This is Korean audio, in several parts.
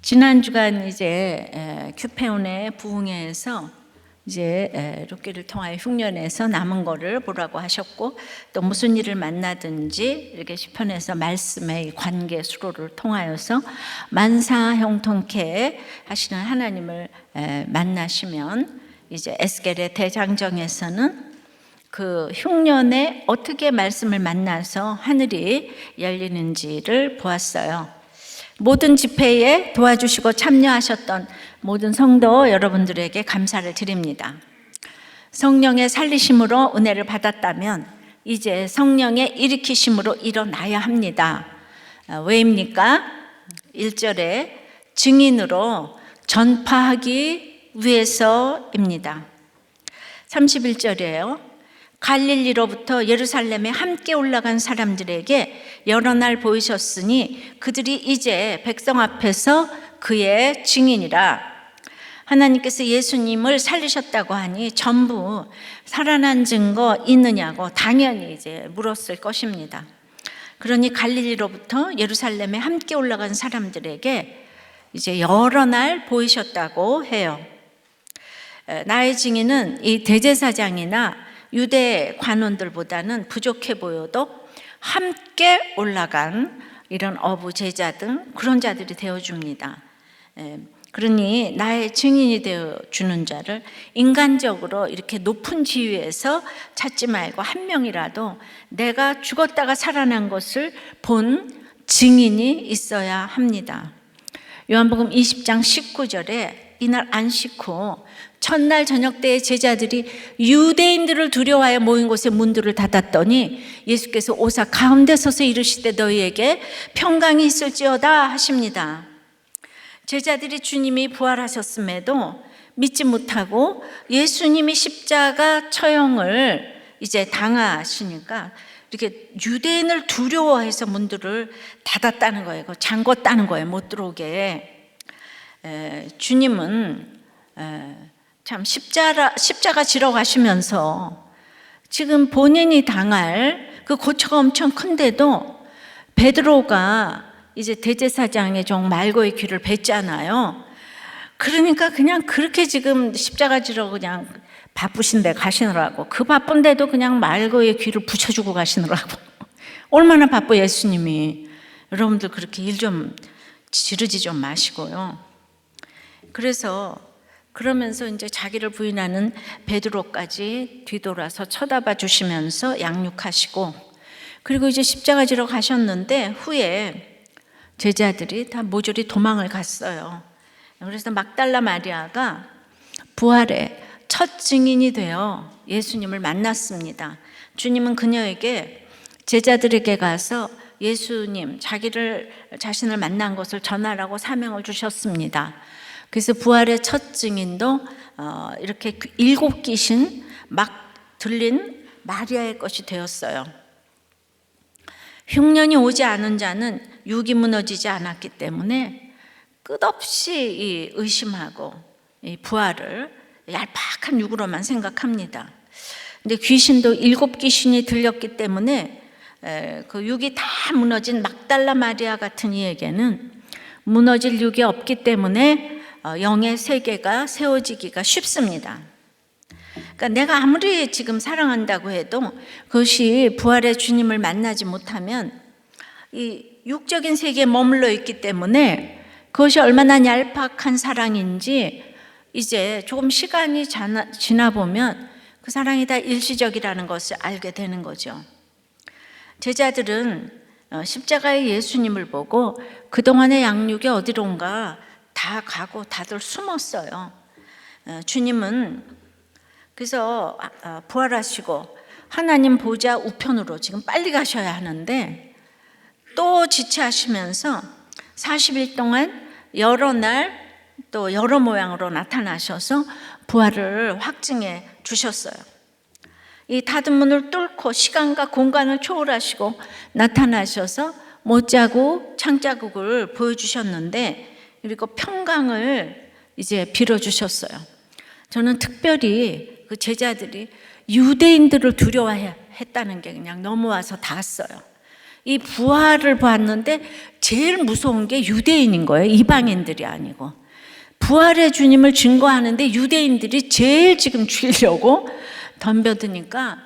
지난 주간 이제 큐페온의 부흥회에서 이제 룻기를 통하여 흉년에서 남은 거를 보라고 하셨고, 또 무슨 일을 만나든지 이렇게 시편에서 말씀의 관계 수로를 통하여서 만사 형통케 하시는 하나님을 만나시면, 이제 에스겔의 대장정에서는 그 흉년에 어떻게 말씀을 만나서 하늘이 열리는지를 보았어요. 모든 집회에 도와주시고 참여하셨던 모든 성도 여러분들에게 감사를 드립니다. 성령의 살리심으로 은혜를 받았다면 이제 성령의 일으키심으로 일어나야 합니다. 왜입니까? 1절에 증인으로 전파하기 위해서입니다. 31절이에요. 갈릴리로부터 예루살렘에 함께 올라간 사람들에게 여러 날 보이셨으니 그들이 이제 백성 앞에서 그의 증인이라. 하나님께서 예수님을 살리셨다고 하니 전부 살아난 증거 있느냐고 당연히 이제 물었을 것입니다. 그러니 갈릴리로부터 예루살렘에 함께 올라간 사람들에게 이제 여러 날 보이셨다고 해요. 나의 증인은 이 대제사장이나 유대 관원들보다는 부족해 보여도 함께 올라간 이런 어부, 제자 등 그런 자들이 되어줍니다. 그러니 나의 증인이 되어주는 자를 인간적으로 이렇게 높은 지위에서 찾지 말고 한 명이라도 내가 죽었다가 살아난 것을 본 증인이 있어야 합니다. 요한복음 20장 19절에 이날 안식 후 첫날 저녁 때에 제자들이 유대인들을 두려워하여 모인 곳에 문들을 닫았더니 예수께서 오사 가운데 서서 이르시되 너희에게 평강이 있을지어다 하십니다. 제자들이 주님이 부활하셨음에도 믿지 못하고 예수님이 십자가 처형을 이제 당하시니까 이렇게 유대인을 두려워해서 문들을 닫았다는 거예요. 잠궜다는 거예요. 못 들어오게. 주님은 참 십자가 지러 가시면서 지금 본인이 당할 그 고초가 엄청 큰데도 베드로가 이제 대제사장의 종 말고의 귀를 뱉잖아요. 그러니까 그냥 그렇게 지금 십자가 지러 그냥 바쁘신데 가시느라고, 그 바쁜데도 그냥 말고의 귀를 붙여주고 가시느라고. 얼마나 바빠 예수님이. 여러분들 그렇게 일 좀 지르지 좀 마시고요. 그러면서 이제 자기를 부인하는 베드로까지 뒤돌아서 쳐다봐 주시면서 양육하시고, 그리고 이제 십자가 지러 가셨는데 후에 제자들이 다 모조리 도망을 갔어요. 그래서 막달라 마리아가 부활의 첫 증인이 되어 예수님을 만났습니다. 주님은 그녀에게 제자들에게 가서 예수님, 자신을 만난 것을 전하라고 사명을 주셨습니다. 그래서 부활의 첫 증인도 이렇게 7 귀신 막 들린 마리아의 것이 되었어요. 흉년이 오지 않은 자는 육이 무너지지 않았기 때문에 끝없이 의심하고 이 부활을 얄팍한 육으로만 생각합니다. 근데 귀신도 7 귀신이 들렸기 때문에 그 육이 다 무너진 막달라 마리아 같은 이에게는 무너질 육이 없기 때문에 영의 세계가 세워지기가 쉽습니다. 그러니까 내가 아무리 지금 사랑한다고 해도 그것이 부활의 주님을 만나지 못하면 이 육적인 세계에 머물러 있기 때문에 그것이 얼마나 얄팍한 사랑인지 이제 조금 시간이 지나 보면 그 사랑이 다 일시적이라는 것을 알게 되는 거죠. 제자들은 십자가의 예수님을 보고 그동안의 양육이 어디론가 다 가고 다들 숨었어요. 주님은 그래서 부활하시고 하나님 보좌 우편으로 지금 빨리 가셔야 하는데 또 지체하시면서 40일 동안 여러 날 또 여러 모양으로 나타나셔서 부활을 확증해 주셨어요. 이 닫은 문을 뚫고 시간과 공간을 초월하시고 나타나셔서 못자국, 창자국을 보여주셨는데, 그리고 평강을 이제 빌어주셨어요. 저는 특별히 그 제자들이 유대인들을 두려워했다는 게 그냥 넘어와서 닿았어요. 이 부활을 봤는데 제일 무서운 게 유대인인 거예요. 이방인들이 아니고. 부활의 주님을 증거하는데 유대인들이 제일 지금 죽이려고 덤벼드니까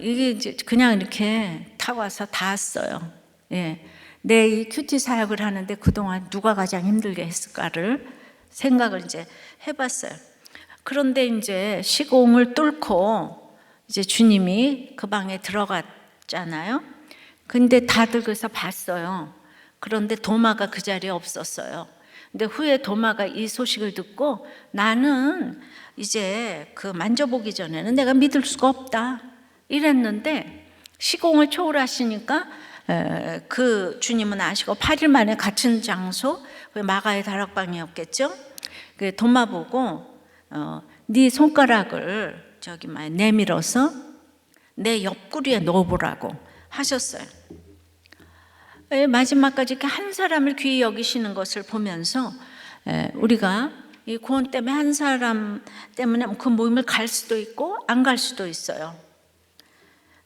이게 이제 그냥 이렇게 타고 와서 닿았어요. 예. 내 이 큐티 사역을 하는데 그동안 누가 가장 힘들게 했을까를 생각을 이제 해봤어요. 그런데 이제 시공을 뚫고 이제 주님이 그 방에 들어갔잖아요. 근데 다들 그래서 봤어요. 그런데 도마가 그 자리에 없었어요. 근데 후에 도마가 이 소식을 듣고 나는 이제 그 만져보기 전에는 내가 믿을 수가 없다 이랬는데 시공을 초월하시니까 그 주님은 아시고 8일 만에 같은 장소, 마가의 다락방이었겠죠. 그 도마 보고 네 손가락을 저기 내밀어서 내 옆구리에 넣어보라고 하셨어요. 마지막까지 이렇게 한 사람을 귀히 여기시는 것을 보면서 우리가 이 구원 때문에 한 사람 때문에 그 모임을 갈 수도 있고 안 갈 수도 있어요.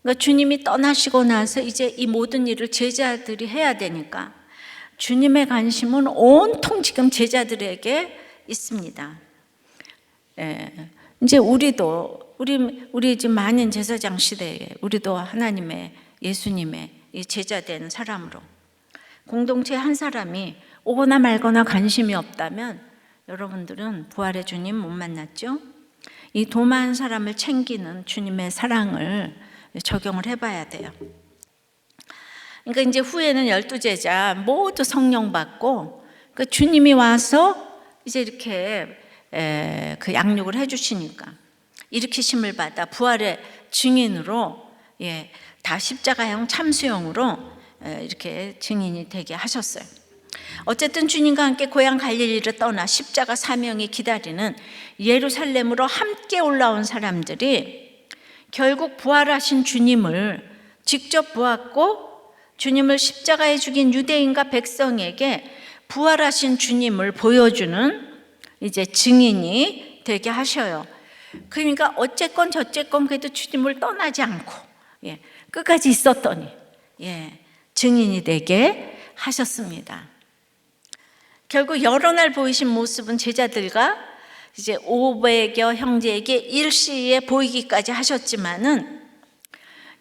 그러니까 주님이 떠나시고 나서 이제 이 모든 일을 제자들이 해야 되니까 주님의 관심은 온통 지금 제자들에게 있습니다. 이제 우리도 우리 지금 만인 제사장 시대에 우리도 하나님의 예수님의 이 제자된 사람으로 공동체 한 사람이 오거나 말거나 관심이 없다면 여러분들은 부활의 주님 못 만났죠? 이 도마 한 사람을 챙기는 주님의 사랑을 적용을 해봐야 돼요. 그러니까 이제 후에는 12제자 모두 성령 받고 그 주님이 와서 이제 이렇게 그 양육을 해주시니까 일으키심을 받아 부활의 증인으로 다 십자가형 참수형으로 이렇게 증인이 되게 하셨어요. 어쨌든 주님과 함께 고향 갈릴리를 떠나 십자가 사명이 기다리는 예루살렘으로 함께 올라온 사람들이 결국 부활하신 주님을 직접 보았고 주님을 십자가에 죽인 유대인과 백성에게 부활하신 주님을 보여주는 이제 증인이 되게 하셔요. 그러니까 어쨌건 저쨌건 그래도 주님을 떠나지 않고 끝까지 있었더니 증인이 되게 하셨습니다. 결국 여러 날 보이신 모습은 제자들과 이제 500여 형제에게 일시에 보이기까지 하셨지만은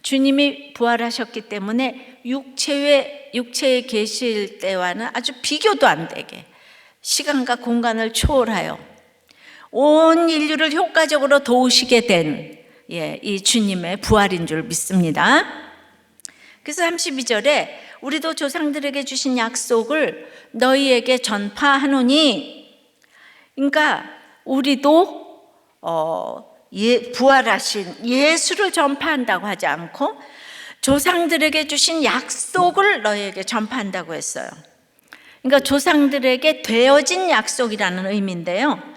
주님이 부활하셨기 때문에 육체에 계실 때와는 아주 비교도 안 되게 시간과 공간을 초월하여 온 인류를 효과적으로 도우시게 된 이 주님의 부활인 줄 믿습니다. 그래서 32절에 우리도 조상들에게 주신 약속을 너희에게 전파하노니, 그러니까 우리도 부활하신 예수를 전파한다고 하지 않고 조상들에게 주신 약속을 너희에게 전파한다고 했어요. 그러니까 조상들에게 되어진 약속이라는 의미인데요.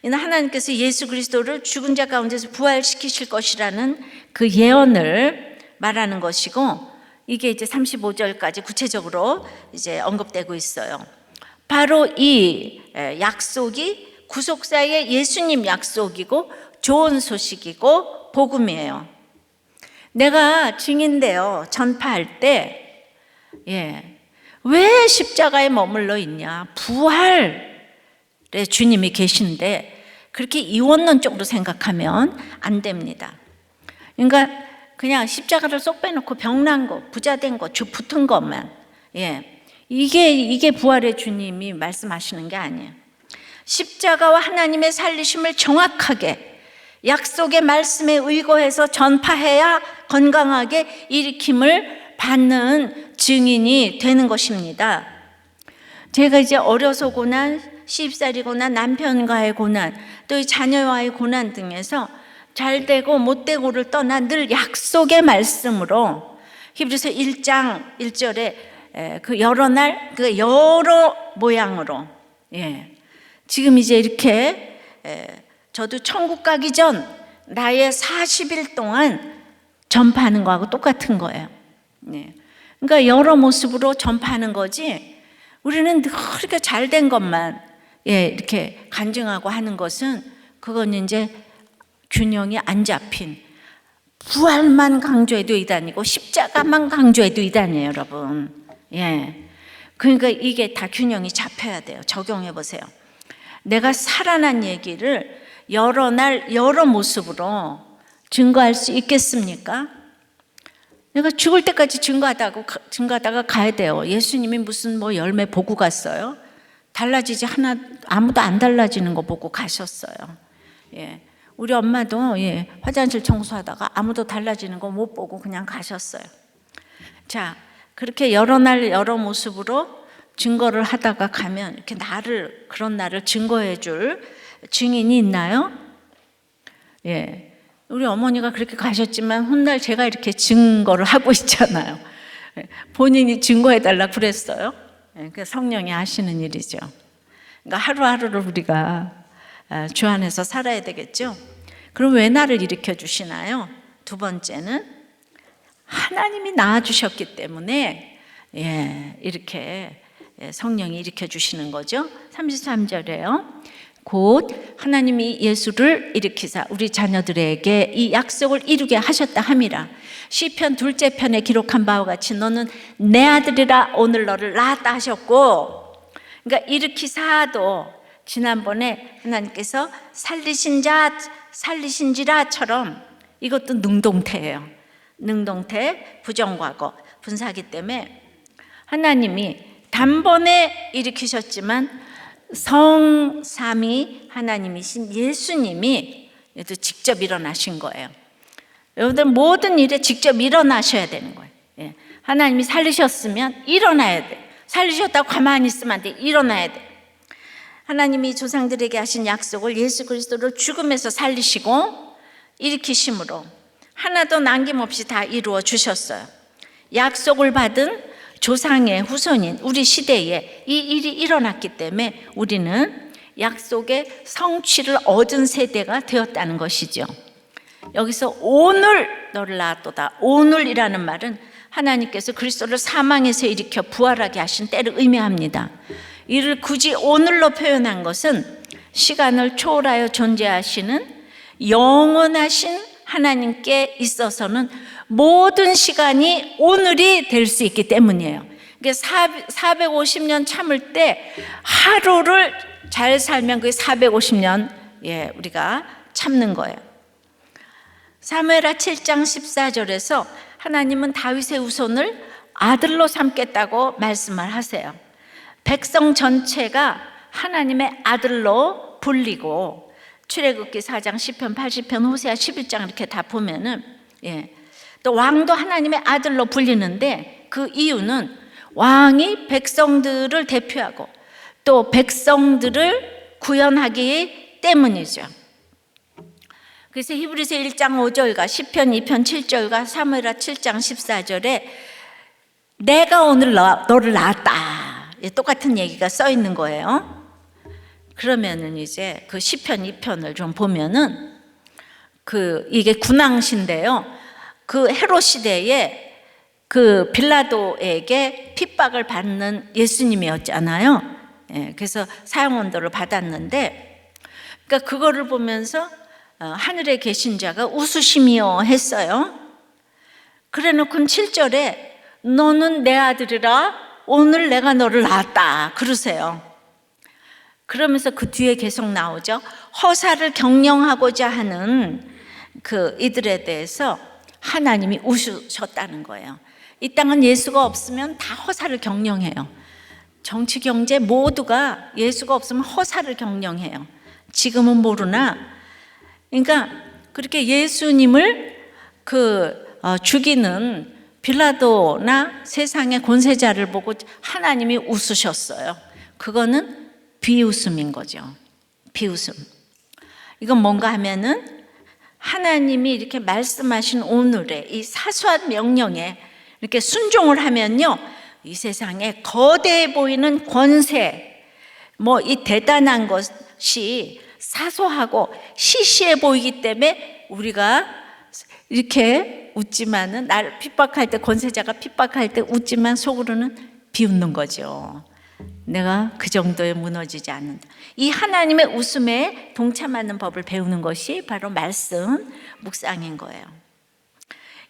하나님께서 예수 그리스도를 죽은 자 가운데서 부활시키실 것이라는 그 예언을 말하는 것이고, 이게 이제 35절까지 구체적으로 이제 언급되고 있어요. 바로 이 약속이 구속사의 예수님 약속이고 좋은 소식이고 복음이에요. 내가 증인되어 전파할 때 왜 십자가에 머물러 있냐? 부활의 주님이 계신데 그렇게 이원론적으로 생각하면 안 됩니다. 그러니까 그냥 십자가를 쏙 빼놓고 병난 거, 부자된 거, 붙은 것만 이게 부활의 주님이 말씀하시는 게 아니에요. 십자가와 하나님의 살리심을 정확하게 약속의 말씀에 의거해서 전파해야 건강하게 일으킴을 받는 증인이 되는 것입니다. 제가 이제 어려서 고난, 시집살이거나 남편과의 고난, 또 이 자녀와의 고난 등에서 잘 되고 못 되고를 떠나 늘 약속의 말씀으로 히브리서 1장 1절에 그 여러 날, 그 여러 모양으로 지금 이제 이렇게 저도 천국 가기 전 나의 40일 동안 전파하는 거하고 똑같은 거예요. 그러니까 여러 모습으로 전파하는 거지, 우리는 늘 이렇게 잘된 것만 이렇게 간증하고 하는 것은 그건 이제 균형이 안 잡힌, 부활만 강조해도 이단이고 십자가만 여러분. 이단이에요, 여러분. 예. 그러니까 이게 다 균형이 잡혀야 돼요. 적용해 보세요. 내가 살아난 얘기를 여러 날 여러 모습으로 증거할 수 있겠습니까? 내가 죽을 때까지 증거하다가 가야 돼요. 예수님이 무슨 뭐 열매 보고 갔어요? 달라지지 하나, 아무도 안 달라지는 거 보고 가셨어요. 예. 우리 엄마도 화장실 청소하다가 아무도 달라지는 거 못 보고 그냥 가셨어요. 자, 그렇게 여러 날 여러 모습으로 증거를 하다가 가면 이렇게 그런 나를 증거해 줄 증인이 있나요? 예. 우리 어머니가 그렇게 가셨지만 훗날 제가 이렇게 증거를 하고 있잖아요. 본인이 증거해달라 그랬어요. 그 성령이 하시는 일이죠. 그러니까 하루하루를 우리가 주 안에서 살아야 되겠죠. 그럼 왜 나를 일으켜 주시나요? 두 번째는 하나님이 낳아주셨기 때문에 이렇게 성령이 일으켜 주시는 거죠. 33절에요. 곧 하나님이 예수를 일으키사 우리 자녀들에게 이 약속을 이루게 하셨다 함이라. 시편 2째 편에 기록한 바와 같이 너는 내 아들이라 오늘 너를 낳았다 하셨고, 그러니까 일으키사도 지난번에 하나님께서 살리신지라처럼 이것도 능동태예요. 능동태, 부정과거, 분사하기 때문에 하나님이 단번에 일으키셨지만 성삼위 하나님이신 예수님이 직접 일어나신 거예요. 여러분들 모든 일에 직접 일어나셔야 되는 거예요. 하나님이 살리셨으면 일어나야 돼. 살리셨다고 가만히 있으면 안 돼. 일어나야 돼. 하나님이 조상들에게 하신 약속을 예수 그리스도를 죽음에서 살리시고 일으키심으로 하나도 남김없이 다 이루어 주셨어요. 약속을 받은 조상의 후손인 우리 시대에 이 일이 일어났기 때문에 우리는 약속의 성취를 얻은 세대가 되었다는 것이죠. 여기서 오늘 너를 낳았도다. 오늘이라는 말은 하나님께서 그리스도를 사망에서 일으켜 부활하게 하신 때를 의미합니다. 이를 굳이 오늘로 표현한 것은 시간을 초월하여 존재하시는 영원하신 하나님께 있어서는 모든 시간이 오늘이 될 수 있기 때문이에요. 450년 참을 때 하루를 잘 살면 그게 450년 우리가 참는 거예요. 사무엘하 7장 14절에서 하나님은 다윗의 후손을 아들로 삼겠다고 말씀을 하세요. 백성 전체가 하나님의 아들로 불리고 출애굽기 4장 10편 80편 호세아 11장 이렇게 다 보면은 또 왕도 하나님의 아들로 불리는데 그 이유는 왕이 백성들을 대표하고 또 백성들을 구원하기 때문이죠. 그래서 히브리서 1장 5절과 시편 2편 7절과 사무엘하 7장 14절에 내가 오늘 너를 낳았다. 똑같은 얘기가 써 있는 거예요. 그러면은 이제 그 시편 2편을 좀 보면은 이게 군왕시인데요. 그 헤롯 시대에 그 빌라도에게 핍박을 받는 예수님이었잖아요. 그래서 사형언도를 받았는데, 그러니까 그거를 보면서 하늘에 계신 자가 웃으시며 했어요. 그래놓고 7절에 너는 내 아들이라 오늘 내가 너를 낳았다 그러세요. 그러면서 그 뒤에 계속 나오죠. 허사를 경영하고자 하는 이들에 대해서 하나님이 웃으셨다는 거예요. 이 땅은 예수가 없으면 다 허사를 경영해요. 정치, 경제 모두가 예수가 없으면 허사를 경영해요. 지금은 모르나. 그러니까 그렇게 예수님을 죽이는 빌라도나 세상의 권세자를 보고 하나님이 웃으셨어요. 그거는 비웃음인 거죠. 비웃음. 이건 뭔가 하면은 하나님이 이렇게 말씀하신 오늘의 이 사소한 명령에 이렇게 순종을 하면요, 이 세상에 거대해 보이는 권세, 이 대단한 것이 사소하고 시시해 보이기 때문에 우리가 이렇게 웃지만은, 나를 핍박할 때, 권세자가 핍박할 때 웃지만 속으로는 비웃는 거죠. 내가 그 정도에 무너지지 않는다. 이 하나님의 웃음에 동참하는 법을 배우는 것이 바로 말씀 묵상인 거예요.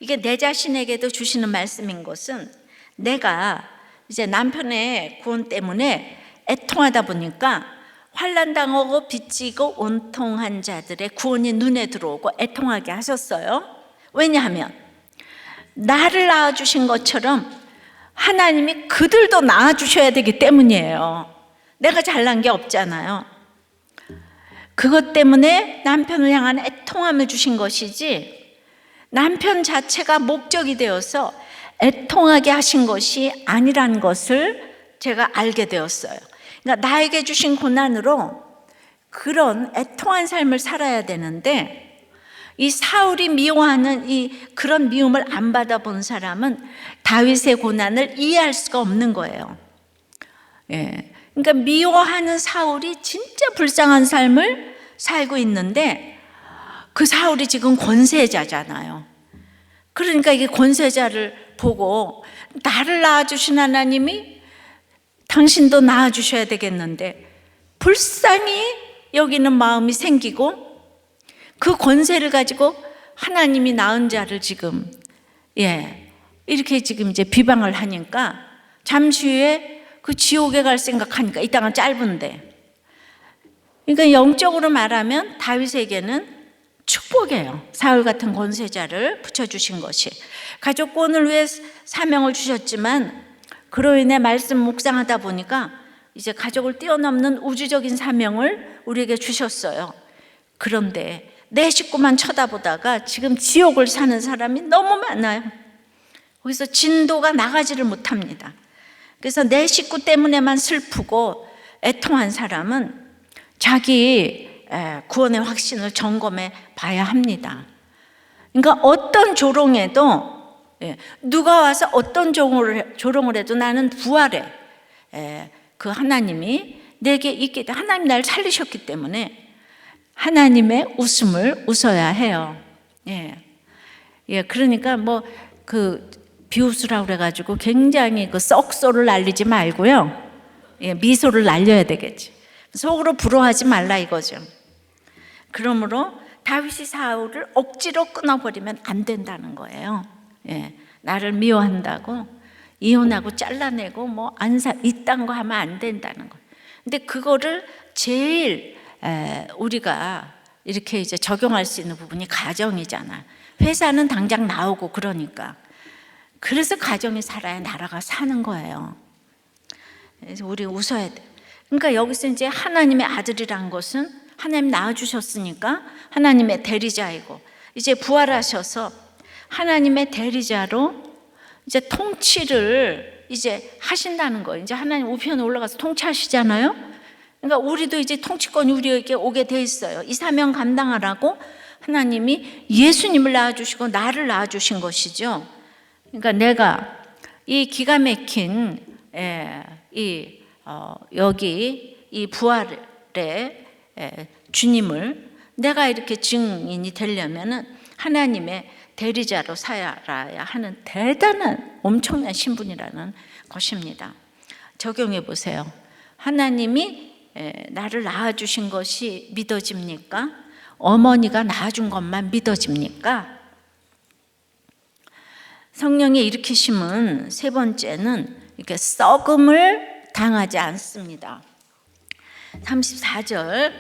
이게 내 자신에게도 주시는 말씀인 것은, 내가 이제 남편의 구원 때문에 애통하다 보니까 환난당하고 빚지고 온통한 자들의 구원이 눈에 들어오고 애통하게 하셨어요. 왜냐하면 나를 낳아주신 것처럼 하나님이 그들도 낳아주셔야 되기 때문이에요. 내가 잘난 게 없잖아요. 그것 때문에 남편을 향한 애통함을 주신 것이지, 남편 자체가 목적이 되어서 애통하게 하신 것이 아니란 것을 제가 알게 되었어요. 그러니까 나에게 주신 고난으로 그런 애통한 삶을 살아야 되는데, 이 사울이 미워하는 그런 미움을 안 받아본 사람은 다윗의 고난을 이해할 수가 없는 거예요. 그러니까 미워하는 사울이 진짜 불쌍한 삶을 살고 있는데, 그 사울이 지금 권세자잖아요. 그러니까 이게 권세자를 보고, 나를 낳아주신 하나님이 당신도 낳아주셔야 되겠는데, 불쌍히 여기는 마음이 생기고, 그 권세를 가지고 하나님이 낳은 자를 지금 이렇게 지금 이제 비방을 하니까, 잠시 후에 그 지옥에 갈 생각하니까 이 땅은 짧은데, 그러니까 영적으로 말하면 다윗에게는 축복이에요. 사울 같은 권세자를 붙여주신 것이. 가족권을 위해 사명을 주셨지만, 그로 인해 말씀 묵상하다 보니까 이제 가족을 뛰어넘는 우주적인 사명을 우리에게 주셨어요. 그런데 내 식구만 쳐다보다가 지금 지옥을 사는 사람이 너무 많아요. 거기서 진도가 나가지를 못합니다. 그래서 내 식구 때문에만 슬프고 애통한 사람은 자기 구원의 확신을 점검해 봐야 합니다. 그러니까 어떤 조롱에도, 누가 와서 어떤 조롱을 해도 나는 부활해. 그 하나님이 내게 있게 돼. 하나님 나를 살리셨기 때문에 하나님의 웃음을 웃어야 해요. 그러니까 뭐 그 비웃으라고 그래가지고 굉장히 그 썩소를 날리지 말고요. 미소를 날려야 되겠지. 속으로 부러워하지 말라 이거죠. 그러므로 다윗이 사울을 억지로 끊어버리면 안 된다는 거예요. 나를 미워한다고 이혼하고 잘라내고 뭐 이딴 거 하면 안 된다는 거예요. 근데 그거를 제일 우리가 이렇게 이제 적용할 수 있는 부분이 가정이잖아. 회사는 당장 나오고 그러니까. 그래서 가정이 살아야 나라가 사는 거예요. 그래서 우리 웃어야 돼. 그러니까 여기서 이제 하나님의 아들이란 것은 하나님 낳아주셨으니까 하나님의 대리자이고, 이제 부활하셔서 하나님의 대리자로 이제 통치를 이제 하신다는 거예요. 이제 하나님 우편에 올라가서 통치하시잖아요. 그러니까 우리도 이제 통치권이 우리에게 오게 돼 있어요. 이 사명 감당하라고 하나님이 예수님을 낳아주시고 나를 낳아주신 것이죠. 그러니까 내가 이 기가 막힌 여기 이 부활의 주님을 내가 이렇게 증인이 되려면은 하나님의 대리자로 살아야 하는 대단한 엄청난 신분이라는 것입니다. 적용해 보세요. 하나님이 나를 낳아주신 것이 믿어집니까? 어머니가 낳아준 것만 믿어집니까? 성령의 일으키심은 세 번째는 이렇게 썩음을 당하지 않습니다. 34절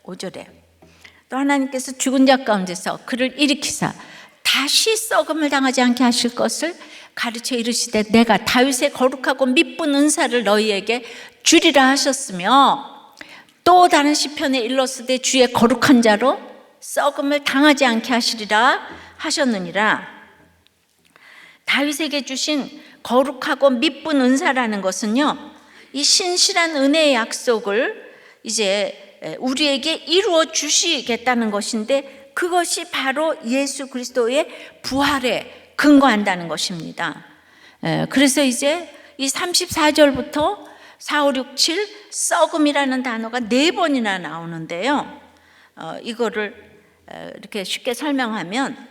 5절에 또 하나님께서 죽은 자 가운데서 그를 일으키사 다시 썩음을 당하지 않게 하실 것을 가르쳐 이르시되 내가 다윗의 거룩하고 미쁜 은사를 너희에게 주리라 하셨으며, 또 다른 시편에 일렀으되 주의 거룩한 자로 썩음을 당하지 않게 하시리라 하셨느니라. 다윗에게 주신 거룩하고 미쁜 은사라는 것은요, 이 신실한 은혜의 약속을 이제 우리에게 이루어 주시겠다는 것인데, 그것이 바로 예수 그리스도의 부활에 근거한다는 것입니다. 그래서 이제 이 34절부터 4, 5, 6, 7 썩음이라는 단어가 4번이나 나오는데요. 이거를 이렇게 쉽게 설명하면,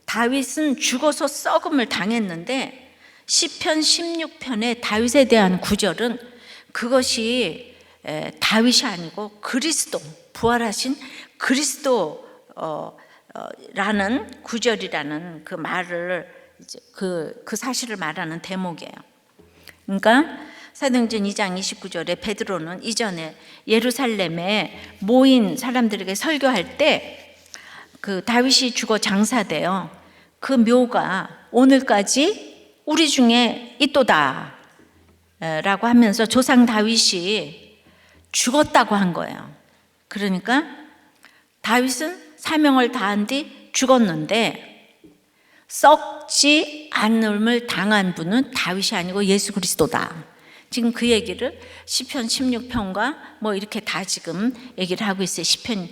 다윗은 죽어서 썩음을 당했는데 시편 16편의 다윗에 대한 구절은 그것이 다윗이 아니고 그리스도, 부활하신 그리스도 라는 구절이라는 그 말을 이제 그 사실을 말하는 대목이에요. 그러니까 사도행전 2장 29절에 베드로는 이전에 예루살렘에 모인 사람들에게 설교할 때 그 다윗이 죽어 장사돼요. 그 묘가 오늘까지 우리 중에 있도다 라고 하면서 조상 다윗이 죽었다고 한 거예요. 그러니까 다윗은 사명을 다한 뒤 죽었는데 썩지 않음을 당한 분은 다윗이 아니고 예수 그리스도다. 지금 그 얘기를 시편 16편과 뭐 이렇게 다 지금 얘기를 하고 있어요. 시편.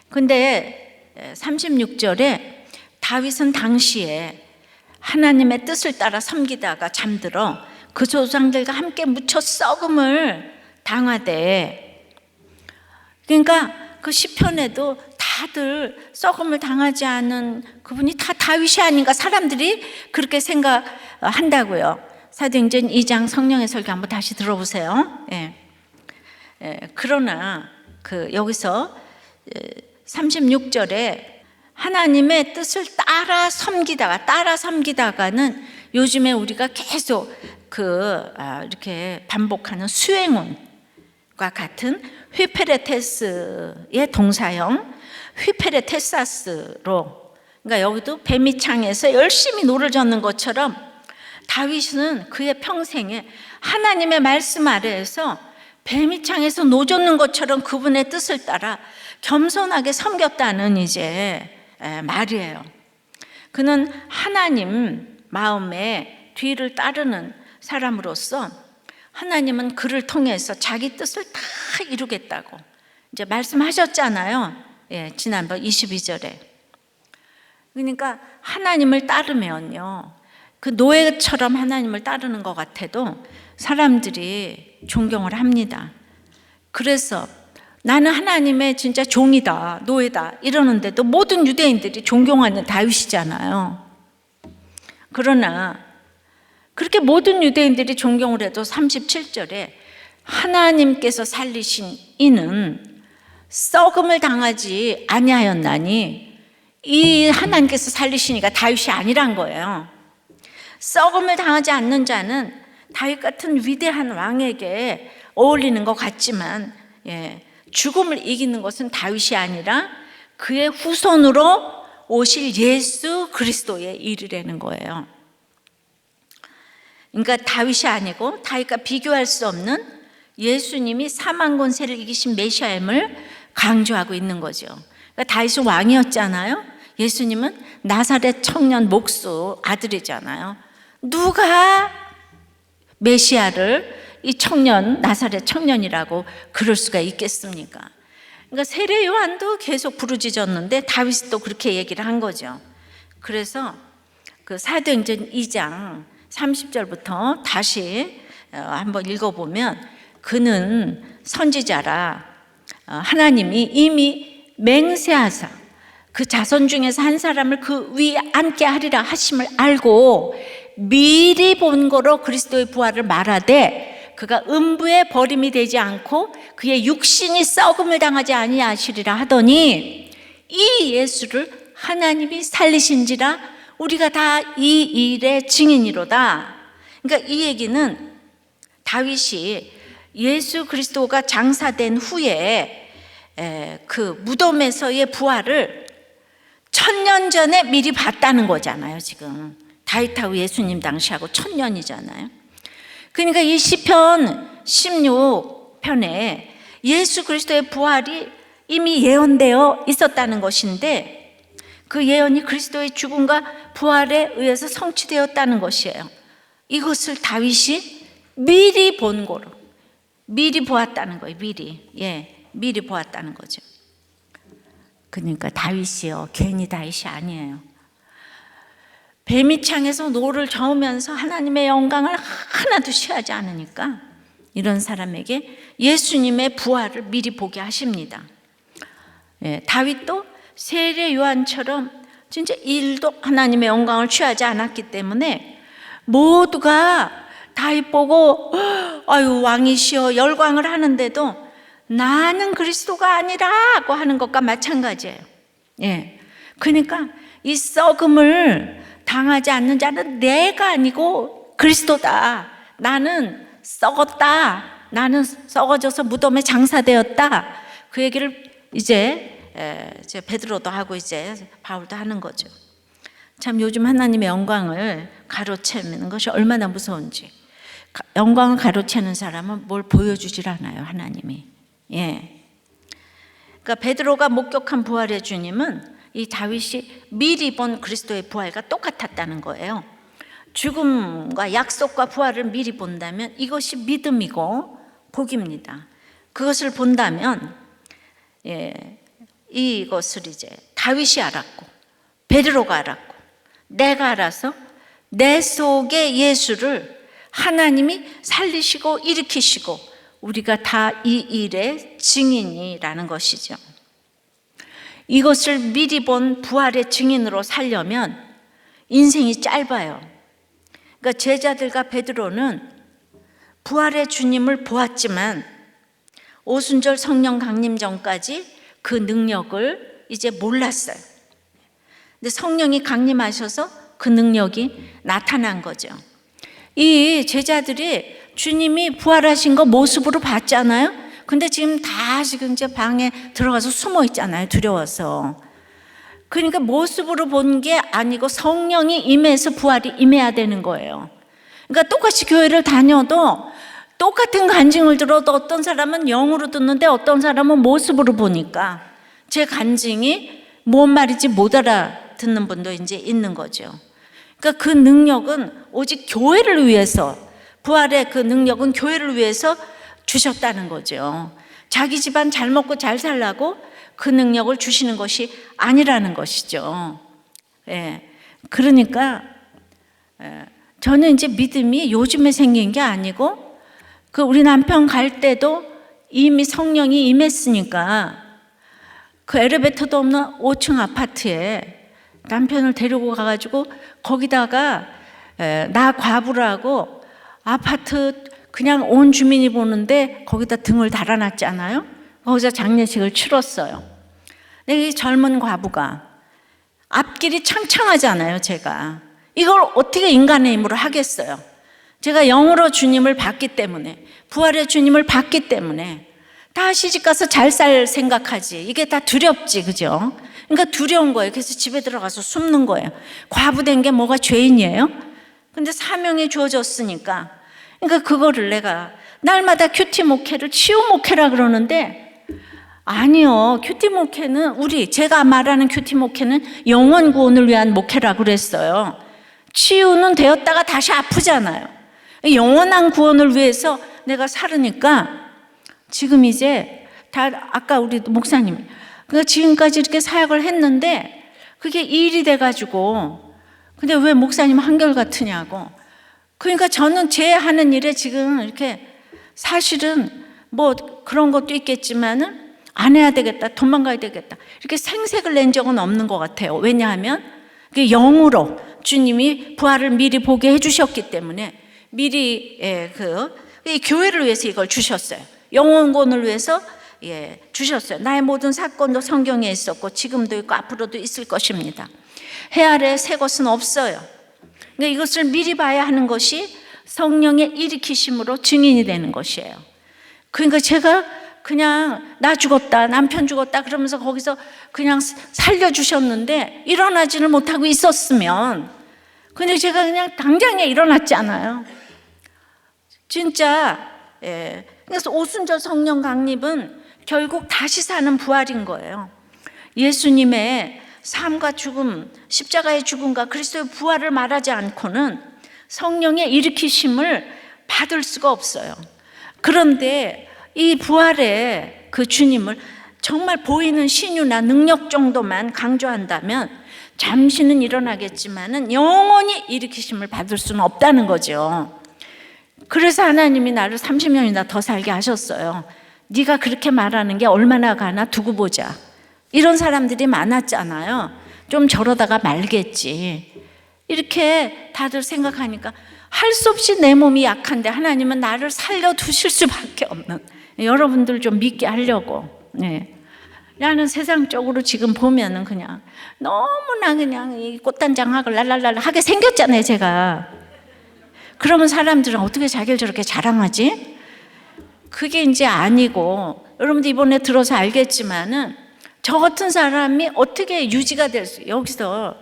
근데 36절에 다윗은 당시에 하나님의 뜻을 따라 섬기다가 잠들어 그 조상들과 함께 묻혀 썩음을 당하되, 그러니까 그 시편에도 다들 썩음을 당하지 않은 그분이 다 다윗이 아닌가 사람들이 그렇게 생각한다고요. 사도행전 2장 성령의 설교 한번 다시 들어보세요. 그러나 여기서 36절에 하나님의 뜻을 따라 섬기다가는 요즘에 우리가 계속 이렇게 반복하는 수행원과 같은 휘페레테스의 동사형 휘페레테사스로, 그러니까 여기도 뱀이 창에서 열심히 노를 젓는 것처럼 다윗은 그의 평생에 하나님의 말씀 아래에서 뱀이 창에서 노 젓는 것처럼 그분의 뜻을 따라 겸손하게 섬겼다는 이제 말이에요. 그는 하나님 마음의 뒤를 따르는 사람으로서 하나님은 그를 통해서 자기 뜻을 다 이루겠다고 이제 말씀하셨잖아요. 지난번 22절에. 그러니까 하나님을 따르면요, 그 노예처럼 하나님을 따르는 것 같아도 사람들이 존경을 합니다. 그래서 나는 하나님의 진짜 종이다, 노예다 이러는데도 모든 유대인들이 존경하는 다윗이잖아요. 그러나 그렇게 모든 유대인들이 존경을 해도 37절에 하나님께서 살리신 이는 썩음을 당하지 아니하였나니, 이 하나님께서 살리시니까 다윗이 아니란 거예요. 썩음을 당하지 않는 자는 다윗 같은 위대한 왕에게 어울리는 것 같지만 죽음을 이기는 것은 다윗이 아니라 그의 후손으로 오실 예수 그리스도의 일이라는 거예요. 그러니까 다윗이 아니고 다윗과 비교할 수 없는 예수님이 사망 권세를 이기신 메시아임을 강조하고 있는 거죠. 그러니까 다윗은 왕이었잖아요. 예수님은 나사렛 청년 목수 아들이잖아요. 누가 메시아를 이 청년, 나사렛 청년이라고 그럴 수가 있겠습니까? 그러니까 세례 요한도 계속 부르짖었는데 다윗이 또 그렇게 얘기를 한 거죠. 그래서 그 사도행전 2장 30절부터 다시 한번 읽어보면, 그는 선지자라 하나님이 이미 맹세하사 그 자손 중에서 한 사람을 그 위에 앉게 하리라 하심을 알고 미리 본 거로 그리스도의 부활을 말하되 그가 음부에 버림이 되지 않고 그의 육신이 썩음을 당하지 아니하시리라 하더니 이 예수를 하나님이 살리신지라 우리가 다 이 일의 증인이로다. 그러니까 이 얘기는 다윗이 예수 그리스도가 장사된 후에 그 무덤에서의 부활을 1000년 전에 미리 봤다는 거잖아요. 지금 다윗하고 예수님 당시하고 1000년이잖아요. 그러니까 이 시편 16편에 예수 그리스도의 부활이 이미 예언되어 있었다는 것인데, 그 예언이 그리스도의 죽음과 부활에 의해서 성취되었다는 것이에요. 이것을 다윗이 미리 본 거로, 미리 보았다는 거예요. 미리 보았다는 거죠. 그러니까 다윗이요, 괜히 다윗이 아니에요. 뱀이창에서 노를 저으면서 하나님의 영광을 하나도 취하지 않으니까 이런 사람에게 예수님의 부활을 미리 보게 하십니다. 다윗도 세례 요한처럼 진짜 일도 하나님의 영광을 취하지 않았기 때문에 모두가 다윗 보고 아유 왕이시여 열광을 하는데도 나는 그리스도가 아니라고 하는 것과 마찬가지예요. 예. 그러니까 이 썩음을 당하지 않는 자는 내가 아니고 그리스도다. 나는 썩었다. 나는 썩어져서 무덤에 장사되었다. 그 얘기를 이제 베드로도 하고 이제 바울도 하는 거죠. 참 요즘 하나님의 영광을 가로채는 것이 얼마나 무서운지. 영광을 가로채는 사람은 뭘 보여주질 않아요, 하나님이. 예. 그러니까 베드로가 목격한 부활의 주님은 이 다윗이 미리 본 그리스도의 부활과 똑같았다는 거예요. 죽음과 약속과 부활을 미리 본다면 이것이 믿음이고 복입니다. 그것을 본다면 이것을 이제 다윗이 알았고 베드로가 알았고 내가 알아서 내 속에 예수를 하나님이 살리시고 일으키시고 우리가 다 이 일의 증인이라는 것이죠. 이것을 미리 본 부활의 증인으로 살려면 인생이 짧아요. 그러니까 제자들과 베드로는 부활의 주님을 보았지만 오순절 성령 강림 전까지 그 능력을 이제 몰랐어요. 근데 성령이 강림하셔서 그 능력이 나타난 거죠. 이 제자들이 주님이 부활하신 거 모습으로 봤잖아요. 근데 지금 다 지금 이제 방에 들어가서 숨어 있잖아요. 두려워서. 그러니까 모습으로 본 게 아니고 성령이 임해서 부활이 임해야 되는 거예요. 그러니까 똑같이 교회를 다녀도 똑같은 간증을 들어도 어떤 사람은 영으로 듣는데 어떤 사람은 모습으로 보니까 제 간증이 뭔 말인지 못 알아듣는 분도 이제 있는 거죠. 그러니까 그 능력은 오직 교회를 위해서, 부활의 그 능력은 교회를 위해서 주셨다는 거죠. 자기 집안 잘 먹고 잘 살라고 그 능력을 주시는 것이 아니라는 것이죠. 예. 그러니까 저는 이제 믿음이 요즘에 생긴 게 아니고 그 우리 남편 갈 때도 이미 성령이 임했으니까 그 엘리베이터도 없는 5층 아파트에 남편을 데리고 가가지고 거기다가 나 과부라고 아파트 그냥 온 주민이 보는데 거기다 등을 달아놨잖아요. 거기서 장례식을 치렀어요. 근데 이 젊은 과부가 앞길이 창창하잖아요. 제가 이걸 어떻게 인간의 힘으로 하겠어요. 제가 영으로 주님을 봤기 때문에, 부활의 주님을 봤기 때문에 다 시집가서 잘 살 생각하지. 이게 다 두렵지, 그죠? 그러니까 두려운 거예요. 그래서 집에 들어가서 숨는 거예요. 과부된 게 뭐가 죄인이에요? 근데 사명이 주어졌으니까. 그러니까 그거를 내가 날마다 큐티 목회를 치유 목회라 그러는데 아니요. 큐티 목회는 제가 말하는 큐티 목회는 영혼 구원을 위한 목회라 그랬어요. 치유는 되었다가 다시 아프잖아요. 영원한 구원을 위해서 내가 살으니까 지금 이제 다 아까 우리 목사님이 그러니까 지금까지 이렇게 사역을 했는데 그게 일이 돼가지고 근데 왜 목사님 한결같으냐고. 그러니까 저는 제 하는 일에 지금 이렇게 사실은 뭐 그런 것도 있겠지만은 안 해야 되겠다, 도망가야 되겠다 이렇게 생색을 낸 적은 없는 것 같아요. 왜냐하면 영으로 주님이 부활을 미리 보게 해주셨기 때문에 미리 이 교회를 위해서 이걸 주셨어요. 영혼권을 위해서 주셨어요. 나의 모든 사건도 성경에 있었고 지금도 있고 앞으로도 있을 것입니다. 해 아래 새 것은 없어요. 그러니까 이것을 미리 봐야 하는 것이 성령의 일으키심으로 증인이 되는 것이에요. 그러니까 제가 그냥 나 죽었다, 남편 죽었다 그러면서 거기서 그냥 살려주셨는데 일어나지를 못하고 있었으면 근데 제가 그냥 당장에 일어났잖아요. 진짜 그래서 오순절 성령 강림은 결국 다시 사는 부활인 거예요. 예수님의 삶과 죽음, 십자가의 죽음과 그리스도의 부활을 말하지 않고는 성령의 일으키심을 받을 수가 없어요. 그런데 이 부활의 그 주님을 정말 보이는 신유나 능력 정도만 강조한다면 잠시는 일어나겠지만은 영원히 일으키심을 받을 수는 없다는 거죠. 그래서 하나님이 나를 30년이나 더 살게 하셨어요. 네가 그렇게 말하는 게 얼마나 가나 두고 보자. 이런 사람들이 많았잖아요. 좀 저러다가 말겠지. 이렇게 다들 생각하니까 할 수 없이 내 몸이 약한데 하나님은 나를 살려두실 수밖에 없는 여러분들 좀 믿게 하려고. 나는 세상적으로 지금 보면은 그냥 너무나 그냥 이 꽃단장하고 랄랄랄하게 생겼잖아요, 제가. 그러면 사람들은 어떻게 자기를 저렇게 자랑하지? 그게 이제 아니고, 여러분들 이번에 들어서 알겠지만은 저 같은 사람이 어떻게 유지가 될 수, 여기서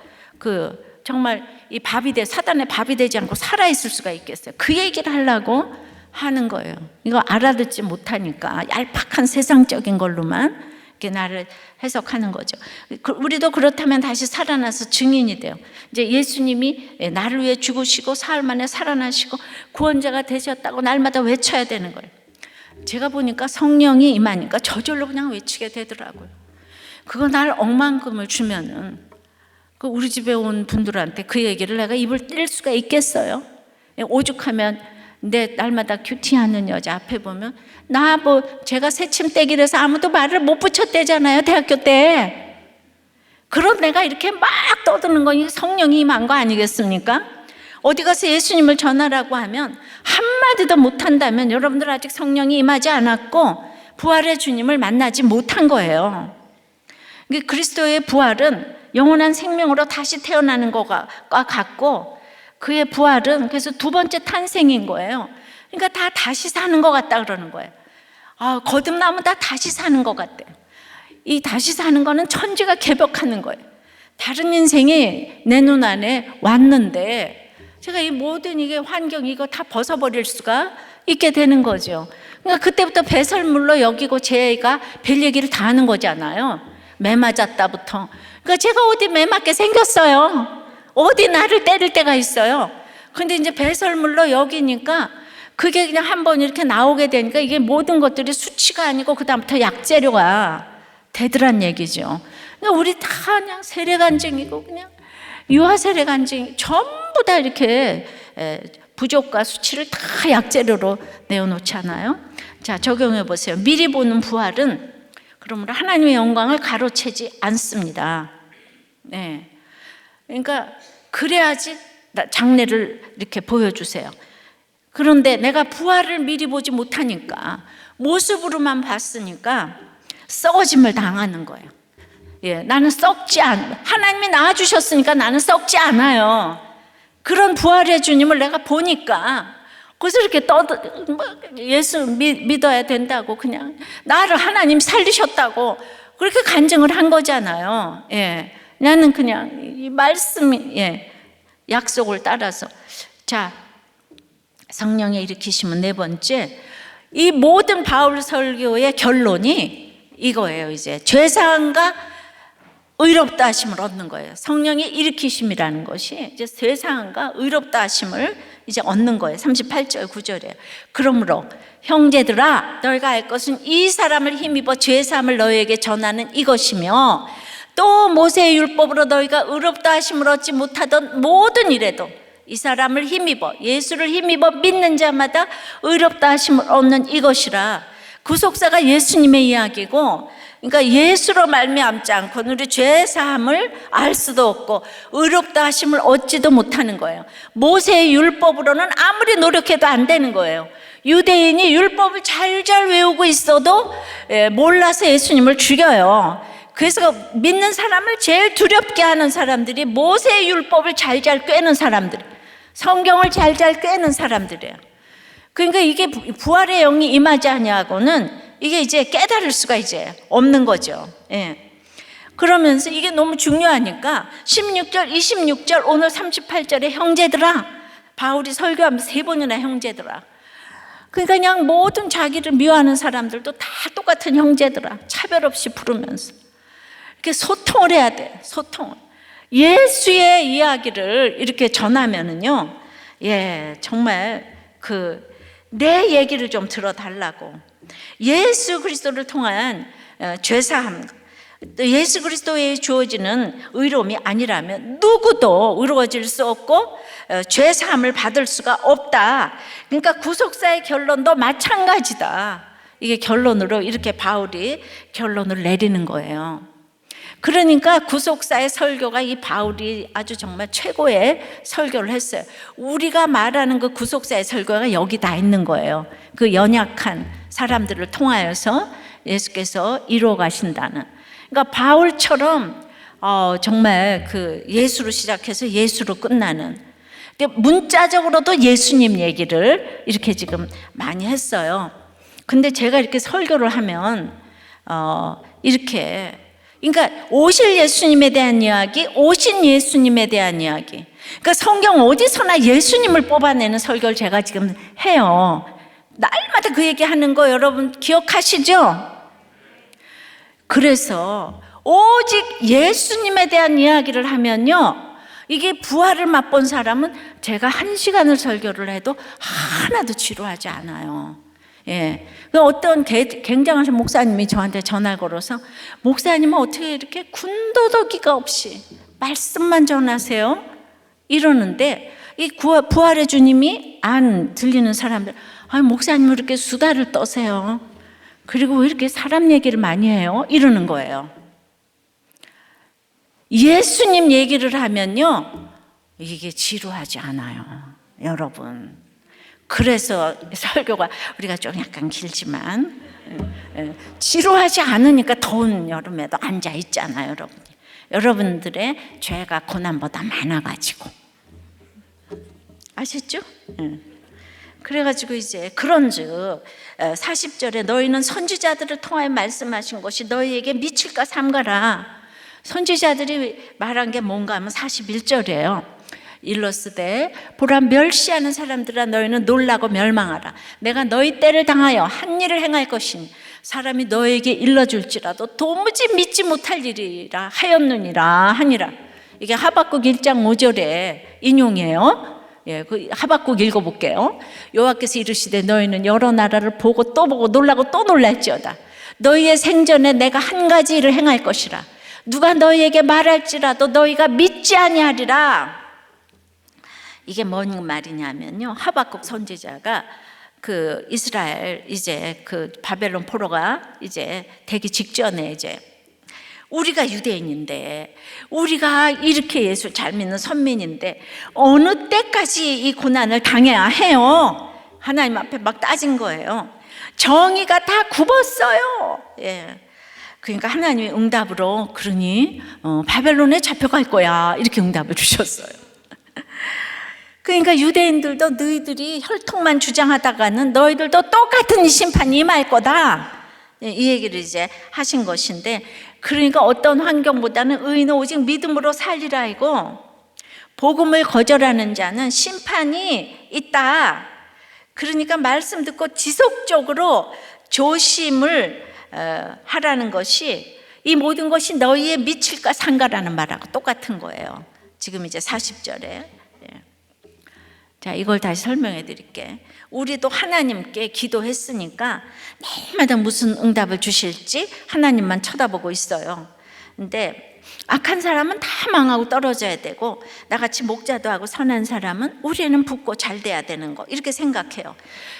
정말 이 사단의 밥이 되지 않고 살아있을 수가 있겠어요? 그 얘기를 하려고 하는 거예요. 이거 알아듣지 못하니까 얄팍한 세상적인 걸로만 이렇게 나를 해석하는 거죠. 우리도 그렇다면 다시 살아나서 증인이 돼요. 이제 예수님이 나를 위해 죽으시고 사흘 만에 살아나시고 구원자가 되셨다고 날마다 외쳐야 되는 거예요. 제가 보니까 성령이 임하니까 저절로 그냥 외치게 되더라고요. 그거 날 억만금을 주면은 우리 집에 온 분들한테 그 얘기를 내가 입을 뗄 수가 있겠어요? 오죽하면 내 날마다 큐티하는 여자 앞에 보면 제가 새침대기라서 아무도 말을 못 붙였대잖아요, 대학교 때. 그런 내가 이렇게 막 떠드는 건 성령이 임한 거 아니겠습니까? 어디 가서 예수님을 전하라고 하면 한마디도 못한다면 여러분들 아직 성령이 임하지 않았고 부활의 주님을 만나지 못한 거예요. 그리스도의 부활은 영원한 생명으로 다시 태어나는 것과 같고, 그의 부활은 그래서 두 번째 탄생인 거예요. 그러니까 다 다시 사는 것 같다 그러는 거예요. 거듭나면 다 다시 사는 것 같대. 이 다시 사는 거는 천지가 개벽하는 거예요. 다른 인생이 내 눈 안에 왔는데 제가 이 모든 이게 환경 이거 다 벗어버릴 수가 있게 되는 거죠. 그러니까 그때부터 배설물로 여기고 제가 별 얘기를 다 하는 거잖아요. 매 맞았다부터. 그러니까 제가 어디 매 맞게 생겼어요. 어디 나를 때릴 때가 있어요. 근데 이제 배설물로 여기니까 그게 그냥 한번 이렇게 나오게 되니까 이게 모든 것들이 수치가 아니고 그다음부터 약재료가 되더란 얘기죠. 그러니까 우리 다 그냥 세례간증이고 그냥 유아세례간증 전부 다 이렇게 부족과 수치를 다 약재료로 내어놓잖아요. 자, 적용해 보세요. 미리 보는 부활은 그러므로 하나님의 영광을 가로채지 않습니다. 네. 그러니까 그래야지 장래를 이렇게 보여주세요. 그런데 내가 부활을 미리 보지 못하니까 모습으로만 봤으니까 썩어짐을 당하는 거예요. 나는 썩지 않아. 하나님이 낳아주셨으니까 나는 썩지 않아요. 그런 부활의 주님을 내가 보니까 그래서 이렇게 예수 믿어야 된다고 그냥 나를 하나님 살리셨다고 그렇게 간증을 한 거잖아요. 나는 그냥 이 말씀이 약속을 따라서. 자, 성령의 일으키심은 네 번째, 이 모든 바울 설교의 결론이 이거예요. 이제 죄사함과 의롭다 하심을 얻는 거예요. 성령의 일으키심이라는 것이 이제 죄사함과 의롭다 하심을 이제 얻는 거예요. 38절 9절에 그러므로 형제들아 너희가 알 것은 이 사람을 힘입어 죄사함을 너희에게 전하는 이것이며 또 모세의 율법으로 너희가 의롭다 하심을 얻지 못하던 모든 일에도 이 사람을 힘입어 예수를 힘입어 믿는 자마다 의롭다 하심을 얻는 이것이라. 구속사가 예수님의 이야기고, 그러니까 예수로 말미암지 않고 우리 죄 사함을 알 수도 없고 의롭다 하심을 얻지도 못하는 거예요. 모세의 율법으로는 아무리 노력해도 안 되는 거예요. 유대인이 율법을 잘잘 외우고 있어도 몰라서 예수님을 죽여요. 그래서 믿는 사람을 제일 두렵게 하는 사람들이 모세의 율법을 잘잘 꿰는 사람들, 성경을 잘잘 꿰는 사람들이에요. 그러니까 이게 부활의 영이 임하지 아니하고는 이게 이제 깨달을 수가 이제 없는 거죠. 그러면서 이게 너무 중요하니까 16절, 26절, 오늘 38절에 형제들아, 바울이 설교하면서 3번이나 형제들아. 그러니까 그냥 모든 자기를 미워하는 사람들도 다 똑같은 형제들아, 차별 없이 부르면서 이렇게 소통을 해야 돼. 소통을. 예수의 이야기를 이렇게 전하면은요, 정말 내 얘기를 좀 들어달라고. 예수 그리스도를 통한 죄사함, 예수 그리스도에 주어지는 의로움이 아니라면 누구도 의로워질 수 없고 죄사함을 받을 수가 없다. 그러니까 구속사의 결론도 마찬가지다. 이게 결론으로 이렇게 바울이 결론을 내리는 거예요. 그러니까 구속사의 설교가 이 바울이 아주 정말 최고의 설교를 했어요. 우리가 말하는 그 구속사의 설교가 여기 다 있는 거예요. 그 연약한 사람들을 통하여서 예수께서 이루어 가신다는. 그러니까 바울처럼 정말 그 예수로 시작해서 예수로 끝나는, 문자적으로도 예수님 얘기를 이렇게 지금 많이 했어요. 근데 제가 이렇게 설교를 하면 이렇게, 그러니까 오실 예수님에 대한 이야기, 오신 예수님에 대한 이야기, 그러니까 성경 어디서나 예수님을 뽑아내는 설교를 제가 지금 해요. 날마다 그 얘기하는 거 여러분 기억하시죠? 그래서 오직 예수님에 대한 이야기를 하면요, 이게 부활을 맛본 사람은 제가 1시간을 설교를 해도 하나도 지루하지 않아요. 예. 어떤 굉장한 목사님이 저한테 전화를 걸어서, 목사님은 어떻게 이렇게 군더더기가 없이 말씀만 전하세요? 이러는데, 이 부활의 주님이 안 들리는 사람들, 목사님은 이렇게 수다를 떠세요? 그리고 왜 이렇게 사람 얘기를 많이 해요? 이러는 거예요. 예수님 얘기를 하면요, 이게 지루하지 않아요, 여러분. 그래서 설교가 우리가 좀 약간 길지만 지루하지 않으니까 더운 여름에도 앉아 있잖아요, 여러분이. 여러분들의 죄가 고난보다 많아가지고. 아셨죠? 그래가지고 이제 그런즉 40절에 너희는 선지자들을 통하여 말씀하신 것이 너희에게 미칠까 삼가라. 선지자들이 말한 게 뭔가 하면 41절이에요. 일러스되 보라, 멸시하는 사람들아 너희는 놀라고 멸망하라. 내가 너희 때를 당하여 한 일을 행할 것이니 사람이 너에게 일러줄지라도 도무지 믿지 못할 일이라 하였느니라 하니라. 이게 하박국 1장 5절의 인용이에요. 예, 그 하박국 읽어볼게요. 여호와께서 이르시되 너희는 여러 나라를 보고 또 보고 놀라고 또 놀랄지어다. 너희의 생전에 내가 한 가지 일을 행할 것이라. 누가 너희에게 말할지라도 너희가 믿지 아니하리라. 이게 뭔 말이냐면요, 하박국 선지자가 그 이스라엘 이제 그 바벨론 포로가 이제 되기 직전에 이제 우리가 유대인인데, 우리가 이렇게 예수 잘 믿는 선민인데 어느 때까지 이 고난을 당해야 해요? 하나님 앞에 막 따진 거예요. 정의가 다 굽었어요. 예. 그러니까 하나님이 응답으로, 그러니 바벨론에 잡혀갈 거야, 이렇게 응답을 주셨어요. 그러니까 유대인들도 너희들이 혈통만 주장하다가는 너희들도 똑같은 이 심판이 임할 거다, 이 얘기를 이제 하신 것인데, 그러니까 어떤 환경보다는 의인은 오직 믿음으로 살리라 이고, 복음을 거절하는 자는 심판이 있다. 그러니까 말씀 듣고 지속적으로 조심을 하라는 것이, 이 모든 것이 너희에 미칠까 상가라는 말하고 똑같은 거예요. 지금 이제 40절에. 자, 이걸 다시 설명해 드릴게. 우리도 하나님께 기도했으니까 날마다 무슨 응답을 주실지 하나님만 쳐다보고 있어요. 근데 악한 사람은 다 망하고 떨어져야 되고, 나같이 목자도 하고 선한 사람은 우리는 붙고 잘 돼야 되는 거, 이렇게 생각해요.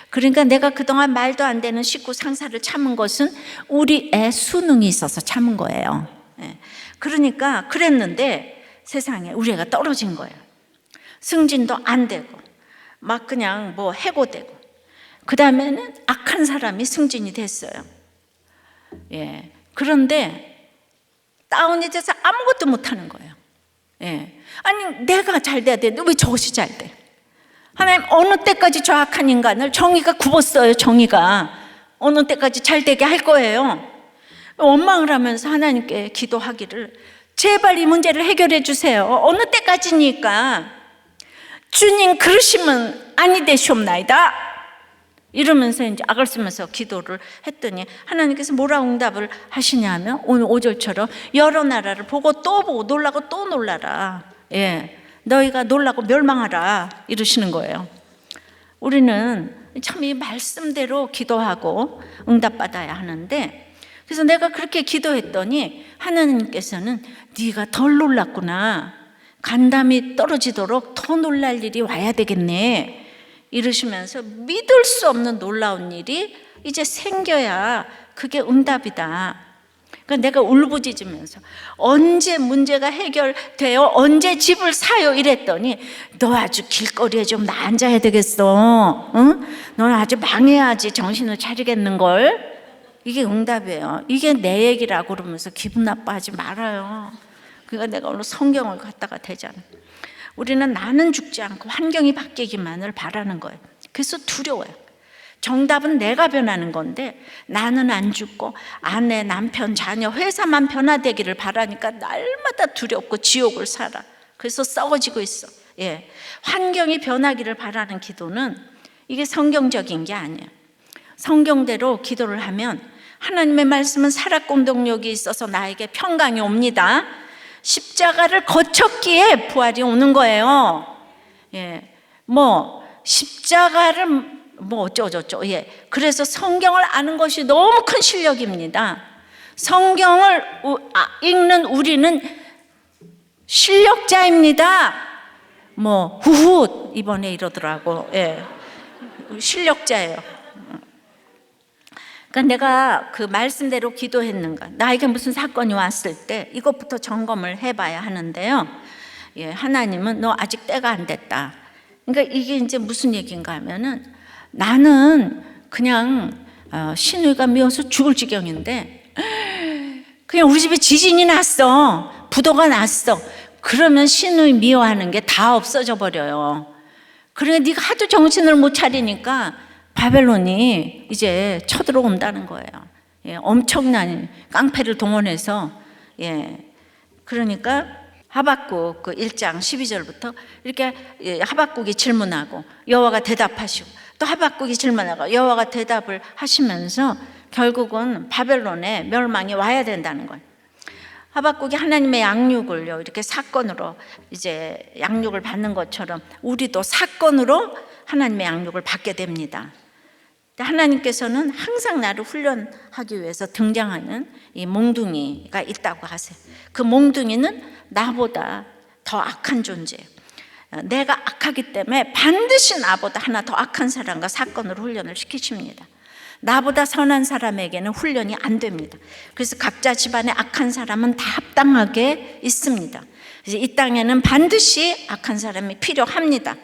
그러니까 내가 그동안 말도 안 되는 식구 상사를 참은 것은 우리의 수능이 있어서 참은 거예요. 그러니까 그랬는데 세상에 우리 애가 떨어진 거예요. 승진도 안 되고 막 그냥 뭐 해고되고, 그 다음에는 악한 사람이 승진이 됐어요. 예. 그런데 다운이 돼서 아무것도 못하는 거예요. 예. 아니, 내가 잘 돼야 되는데 왜 저것이 잘 돼? 하나님 어느 때까지 저 악한 인간을, 정의가 굽었어요. 정의가 어느 때까지 잘 되게 할 거예요. 원망을 하면서 하나님께 기도하기를, 제발 이 문제를 해결해 주세요. 어느 때까지니까 주님 그러시면 아니 되시옵나이다, 이러면서 이제 악을 쓰면서 기도를 했더니 하나님께서 뭐라고 응답을 하시냐면, 오늘 5절처럼 여러 나라를 보고 또 보고 놀라고 또 놀라라. 예, 너희가 놀라고 멸망하라, 이러시는 거예요. 우리는 참 이 말씀대로 기도하고 응답받아야 하는데, 그래서 내가 그렇게 기도했더니 하나님께서는 네가 덜 놀랐구나, 간담이 떨어지도록 더 놀랄 일이 와야 되겠네, 이러시면서 믿을 수 없는 놀라운 일이 이제 생겨야 그게 응답이다. 그러니까 내가 울부짖으면서 언제 문제가 해결돼요? 언제 집을 사요? 이랬더니 너 아주 길거리에 좀 앉아야 되겠어. 응? 넌 아주 망해야지 정신을 차리겠는걸? 이게 응답이에요. 이게 내 얘기라고 그러면서 기분 나빠하지 말아요. 그러니까 내가 오늘 성경을 갖다가 대잖아. 우리는 나는 죽지 않고 환경이 바뀌기만을 바라는 거예요. 그래서 두려워요. 정답은 내가 변하는 건데 나는 안 죽고 아내, 남편, 자녀, 회사만 변화되기를 바라니까 날마다 두렵고 지옥을 살아. 그래서 썩어지고 있어. 예, 환경이 변하기를 바라는 기도는 이게 성경적인 게 아니에요. 성경대로 기도를 하면 하나님의 말씀은 살아공동력이 있어서 나에게 평강이 옵니다. 십자가를 거쳤기에 부활이 오는 거예요. 예, 십자가를 어쩌고저쩌고. 예, 그래서 성경을 아는 것이 너무 큰 실력입니다. 성경을 읽는 우리는 실력자입니다. 후훗 이번에 이러더라고. 예, 실력자예요. 그러니까 내가 그 말씀대로 기도했는가, 나에게 무슨 사건이 왔을 때 이것부터 점검을 해봐야 하는데요. 예, 하나님은 너 아직 때가 안 됐다. 그러니까 이게 이제 무슨 얘기인가 하면은 나는 그냥 시누이가 미워서 죽을 지경인데 그냥 우리 집에 지진이 났어, 부도가 났어. 그러면 시누이 미워하는 게 다 없어져 버려요. 그러니까 네가 하도 정신을 못 차리니까 바벨론이 이제 쳐들어온다는 거예요. 예, 엄청난 깡패를 동원해서. 예, 그러니까 하박국 그 1장 12절부터 이렇게 하박국이 질문하고 여호와가 대답하시고 또 하박국이 질문하고 여호와가 대답을 하시면서 결국은 바벨론의 멸망이 와야 된다는 거예요. 하박국이 하나님의 양육을요, 이렇게 사건으로 이제 양육을 받는 것처럼 우리도 사건으로 하나님의 양육을 받게 됩니다. 하나님께서는 항상 나를 훈련하기 위해서 등장하는 이 몽둥이가 있다고 하세요. 그 몽둥이는 나보다 더 악한 존재예요. 내가 악하기 때문에 반드시 나보다 하나 더 악한 사람과 사건으로 훈련을 시키십니다. 나보다 선한 사람에게는 훈련이 안 됩니다. 그래서 각자 집안에 악한 사람은 다 합당하게 있습니다. 그래서 이 땅에는 반드시 악한 사람이 필요합니다.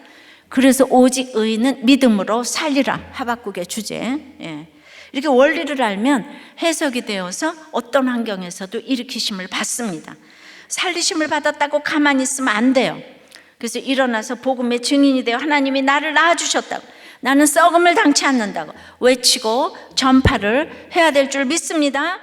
그래서 오직 의인은 믿음으로 살리라, 하박국의 주제. 예, 이렇게 원리를 알면 해석이 되어서 어떤 환경에서도 일으키심을 받습니다. 살리심을 받았다고 가만히 있으면 안 돼요. 그래서 일어나서 복음의 증인이 되어 하나님이 나를 낳아주셨다고, 나는 썩음을 당치 않는다고 외치고 전파를 해야 될 줄 믿습니다.